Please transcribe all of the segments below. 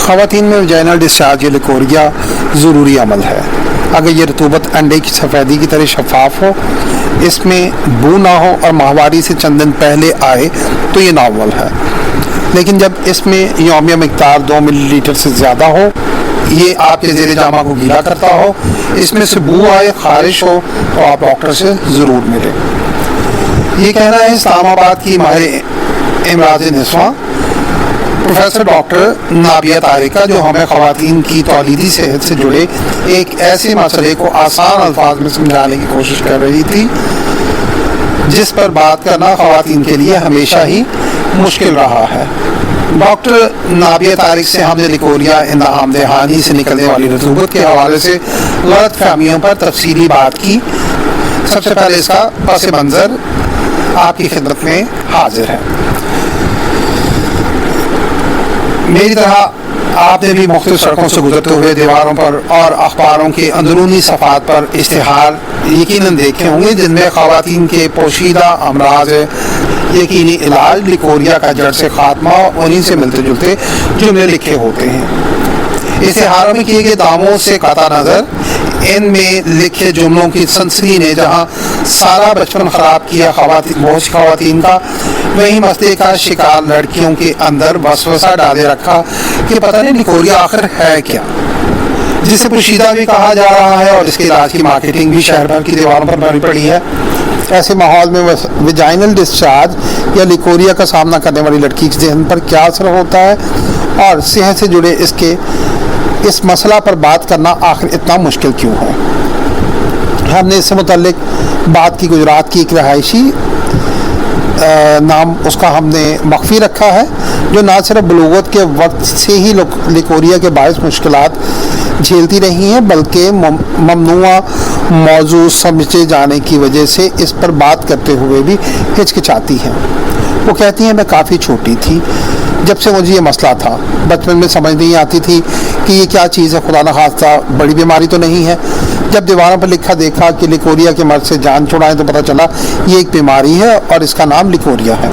خواتین میں vaginal discharge یا لیکوریا ضروری عمل ہے اگر یہ رطوبت انڈے کی سفیدی کی طرح شفاف ہو، اس میں بو نہ ہو اور ماہواری سے چند دن پہلے آئے تو یہ نارمل ہے، لیکن جب اس میں یومیہ مقدار 2 ملی لیٹر سے زیادہ ہو، یہ آپ کے زیر جامہ کو گیلا کرتا ہو، اس میں سے بو آئے، خارش ہو، تو آپ ڈاکٹر سے ضرور ملیں۔ یہ کہنا ہے اسلام آباد کی ماہر امراض نسواں پروفیسر ڈاکٹر نابیہ طارق کا، جو ہمیں خواتین کی تولیدی صحت سے جڑے ایک ایسے مسئلے کو آسان الفاظ میں سمجھانے کی کوشش کر رہی تھی جس پر بات کرنا خواتین کے لیے ہمیشہ ہی مشکل رہا ہے۔ ڈاکٹر نابیہ طارق سے ہم نے لیکوریا اندام دہانی سے نکلنے والی رطوبت کے حوالے سے غلط فہمیوں پر تفصیلی بات کی۔ سب سے پہلے اس کا پس منظر آپ کی خدمت میں حاضر ہے۔ میری طرح آپ نے بھی مختلف سڑکوں سے گزرتے ہوئے دیواروں پر اور اخباروں کے اندرونی صفحات پر اشتہار یقیناً دیکھے ہوں گے جن میں خواتین کے پوشیدہ امراض یقینی علاج، لیکوریا کا جڑ سے خاتمہ، انہیں سے ملتے جلتے جملے لکھے ہوتے ہیں۔ اشتہاروں میں کیے گئے داموں سے قطع نظر ان میں لکھے جملوں کی سنسنی نے جہاں سارا بچپن خراب کیا بہت سی خواتین کا، وہیں مسئلے کا شکار لڑکیوں کے اندر وسوسہ ڈالے رکھا کہ پتہ نہیں لیکوریا آخر ہے کیا، جسے پوشیدہ بھی کہا جا رہا ہے اور اس کے علاج کی مارکیٹنگ بھی شہر بھر کی دیواروں پر بھری پڑی ہے۔ ایسے ماحول میں ویجائنل ڈسچارج یا لیکوریا کا سامنا کرنے والی لڑکی کے ذہن پر کیا اثر ہوتا ہے اور صحت سے جڑے اس مسئلہ پر بات کرنا آخر اتنا مشکل کیوں ہے؟ ہم نے اس سے متعلق بات کی گجرات کی ایک رہائشی، نام اس کا ہم نے مخفی رکھا ہے، جو نہ صرف بلوغت کے وقت سے ہی لیکوریا کے باعث مشکلات جھیلتی رہی ہیں بلکہ ممنوعہ موضوع سمجھے جانے کی وجہ سے اس پر بات کرتے ہوئے بھی ہچکچاتی ہیں۔ وہ کہتی ہیں میں کافی چھوٹی تھی جب سے مجھے یہ مسئلہ تھا، بچپن میں سمجھ نہیں آتی تھی کہ یہ کیا چیز ہے، خدا نخواستہ بڑی بیماری تو نہیں ہے۔ جب دیواروں پر لکھا دیکھا کہ لیکوریا کے مرض سے جان چھڑائیں تو پتہ چلا یہ ایک بیماری ہے اور اس کا نام لیکوریا ہے۔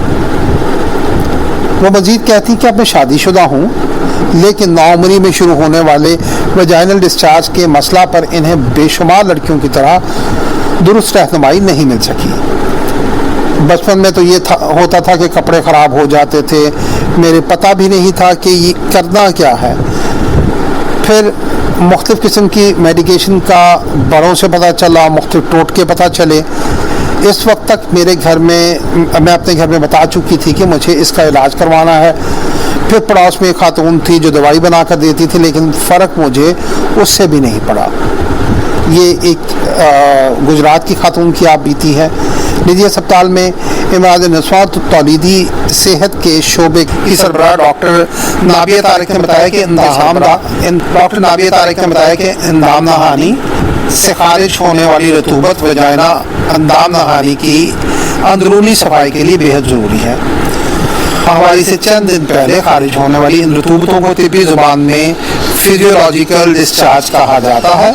وہ مزید کہتی کہ اب میں شادی شدہ ہوں لیکن نوعمری میں شروع ہونے والے ویجائنل ڈسچارج کے مسئلہ پر انہیں بے شمار لڑکیوں کی طرح درست رہنمائی نہیں مل سکی۔ بچپن میں تو یہ ہوتا تھا کہ کپڑے خراب ہو جاتے تھے، میرے پتہ بھی نہیں تھا کہ یہ کرنا کیا ہے۔ پھر مختلف قسم کی میڈیکیشن کا بڑوں سے پتہ چلا، مختلف ٹوٹکے پتہ چلے۔ اس وقت تک میں اپنے گھر میں بتا چکی تھی کہ مجھے اس کا علاج کروانا ہے۔ پھر پڑوس میں ایک خاتون تھی جو دوائی بنا کر دیتی تھی لیکن فرق مجھے اس سے بھی نہیں پڑا۔ یہ ایک گجرات کی خاتون کی آپ بیتی ہے۔ نجی اسپتال میں امراض نسواں تولیدی صحت کے شعبے کی سربراہ ڈاکٹر نابیہ طارق نے بتایا کہ اندام نہانی سے خارج ہونے والی رطوبت وجائنا اندام نہانی کی اندرونی صفائی کے لیے بے حد ضروری ہے۔ ماہواری سے چند دن پہلے خارج ہونے والی ان رطوبتوں کو طبی زبان میں فزیولوجیکل ڈسچارج کہا جاتا ہے۔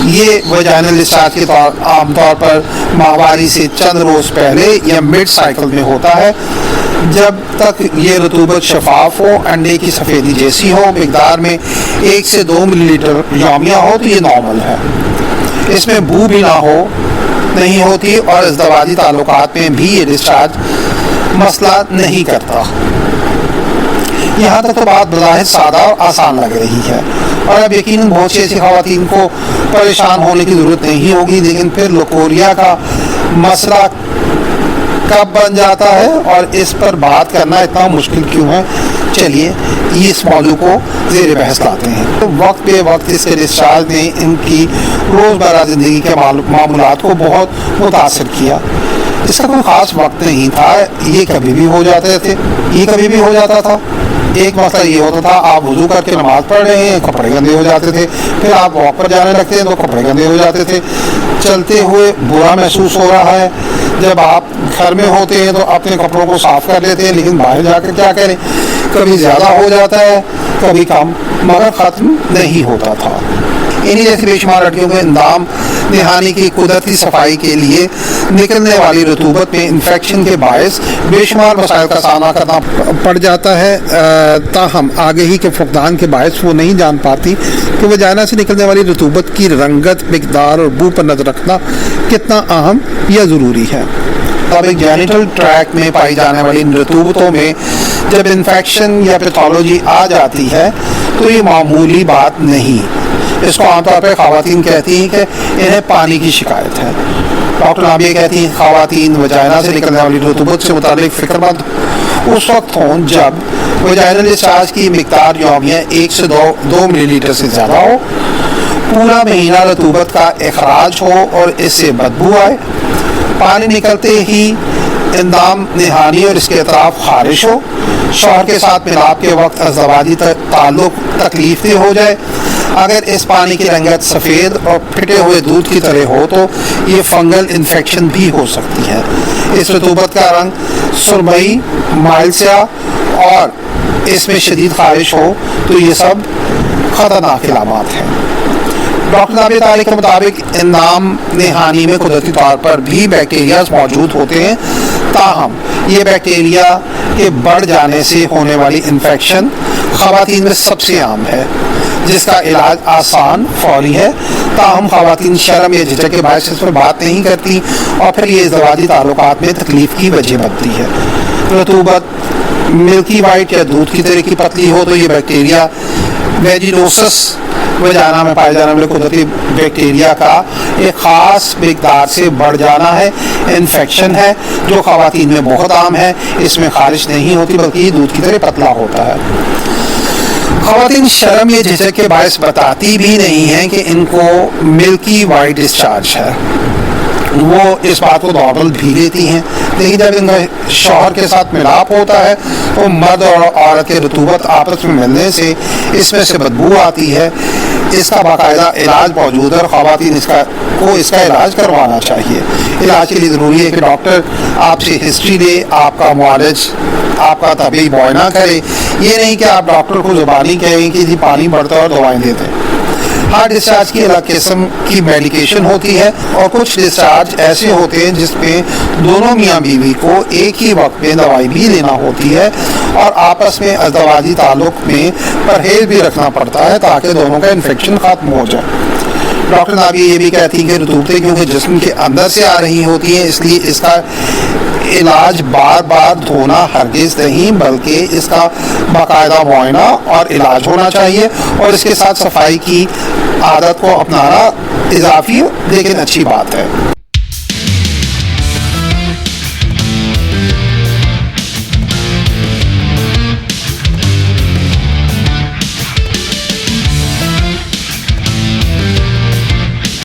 یہ ویجائنل ڈسچارج کے عام طور پر ماہواری سے چند روز پہلے یا مڈ سائیکل میں ہوتا ہے۔ جب تک یہ رطوبت شفاف ہو، انڈے کی سفیدی جیسی ہو، مقدار میں 1 سے 2 ملی لیٹر یومیہ ہو تو یہ نارمل ہے۔ اس میں بو بھی نہیں ہوتی اور ازدواجی تعلقات میں بھی یہ ڈسچارج مسئلہ نہیں کرتا۔ یہاں تک تو بات بظاہر سادہ اور آسان لگ رہی ہے اور اب یقیناً بہت سی ایسی خواتین کو پریشان ہونے کی ضرورت نہیں ہوگی، لیکن پھر لیکوریا کا مسئلہ کب بن جاتا ہے اور اس پر بات کرنا اتنا مشکل کیوں ہے؟ چلیے اس موضوع کو زیر بحث لاتے ہیں۔ تو وقت بے وقت اس کے ڈسچارج نے ان کی روزمرہ زندگی کے معاملات کو بہت متاثر کیا۔ اس کا کوئی خاص وقت نہیں تھا، یہ کبھی بھی ہو جاتا تھا۔ ایک مسئلہ یہ ہوتا تھا آپ وضو کر کے نماز پڑھ رہے ہیں، کپڑے گندے ہو جاتے تھے، پھر آپ واک پر جانے لگتے ہیں تو کپڑے گندے ہو جاتے تھے، چلتے ہوئے برا محسوس ہو رہا ہے۔ جب آپ گھر میں ہوتے ہیں تو اپنے کپڑوں کو صاف کر لیتے ہیں لیکن باہر جا کر کیا کریں، کبھی زیادہ ہو جاتا ہے کبھی کم، مگر ختم نہیں ہوتا تھا۔ انہی جیسی بے شمار لڑکیوں کو اندام نہانی کی قدرتی صفائی کے لیے نکلنے والی رطوبت میں انفیکشن کے باعث بے شمار مسائل کا سامنا کرنا پڑ جاتا ہے، تاہم آگہی کے فقدان کے باعث وہ نہیں جان پاتی کہ وجائنا سے نکلنے والی رطوبت کی رنگت، مقدار اور بو پر نظر رکھنا کتنا اہم یا ضروری ہے۔ جینیٹل ٹریک میں پائی جانے والی ان رطوبتوں میں جب انفیکشن یا پیتھولوجی آ جاتی ہے تو یہ معمولی بات نہیں۔ اس کو عام طور پہ خواتین کہتی ہیں کہ انہیں پانی کی شکایت ہے۔ ڈاکٹر نابیہ کہتی ہیں خواتین وجائنا سے نکلنے والی رطوبت سے متعلق فکر مند اس وقت ہوں جب وجائنل ڈسچارج کی مقدار یومیہ 1 سے 2 ملی لیٹر سے زیادہ ہو، پورا مہینہ رطوبت کا اخراج ہو اور اس سے بدبو آئے، پانی نکلتے ہی اندام نہانی اور اس کے اطراف خارش ہو، شوہر کے ساتھ ملاپ کے وقت ازدواجی تعلق تکلیف دہ ہو جائے، اگر اس پانی کی رنگت سفید اور پھٹے ہوئے دودھ کی طرح ہو تو یہ فنگل انفیکشن بھی ہو سکتی ہے۔ اس رطوبت کا رنگ سرمئی، مائل سیاہ اور اس میں شدید خارش ہو تو یہ سب خطرناک علامات ہیں۔ ڈاکٹر نابیہ تعلیق کے مطابق اندام نہانی میں قدرتی طور پر بھی بیکٹیریاز موجود ہوتے ہیں، تاہم یہ بیکٹیریا کے بڑھ جانے سے ہونے والی انفیکشن خواتین میں سب سے عام ہے، جس کا علاج آسان فوری ہے، تاہم خواتین شرم یا جھجک کے باعث اس پر بات نہیں کرتی اور پھر یہ ازدواجی تعلقات میں تکلیف کی وجہ بنتی ہے۔ رطوبت ملکی وائٹ یا دودھ کی طرح کی پتلی ہو تو یہ بیکٹیریا ویجینوسس وجائنا میں پائے جانے والے قدرتی بیکٹیریا کا ایک خاص مقدار سے بڑھ جانا ہے، انفیکشن ہے جو خواتین میں بہت عام ہے۔ اس میں خارش نہیں ہوتی بلکہ یہ دودھ کی طرح پتلا ہوتا ہے۔ خواتین شرم یا جھجک کے باعث بتاتی بھی نہیں ہیں کہ ان کو ملکی وائٹ ڈسچارج ہے، وہ اس بات کو نارمل بھی لیتی ہیں، لیکن جب ان کا شوہر کے ساتھ ملاپ ہوتا ہے تو مرد اور عورت کے رطوبت آپس میں ملنے سے اس میں سے بدبو آتی ہے۔ اس کا باقاعدہ علاج موجود ہے اور خواتین اس کا علاج کروانا چاہیے۔ علاج کے لیے ضروری ہے کہ ڈاکٹر آپ سے ہسٹری لے، آپ کا معالج آپ کا طبی معائنہ کرے، یہ نہیں کہ آپ ڈاکٹر کو زبانی کہیں کہ جی پانی بڑھتا ہے اور دوائیں دیتے ہیں۔ ہر ڈسچارج کی الگ قسم کی میڈیکیشن ہوتی ہے اور کچھ ڈسچارج ایسے ہوتے ہیں جس میں دونوں میاں بیوی کو ایک ہی وقت میں دوائی بھی لینا ہوتی ہے اور آپس میں ازدواجی تعلق میں پرہیز بھی رکھنا پڑتا ہے تاکہ دونوں کا انفیکشن ختم ہو جائے۔ ڈاکٹر نابیہ یہ بھی کہتی ہیں کہ رطوبتیں کیونکہ جسم کے اندر سے آ رہی ہوتی ہیں، اس لیے اس کا علاج بار بار دھونا ہرگز نہیں بلکہ اس کا باقاعدہ معائنہ اور علاج ہونا چاہیے، اور اس کے ساتھ صفائی کی عادت کو اپنانا اضافی لیکن اچھی بات ہے۔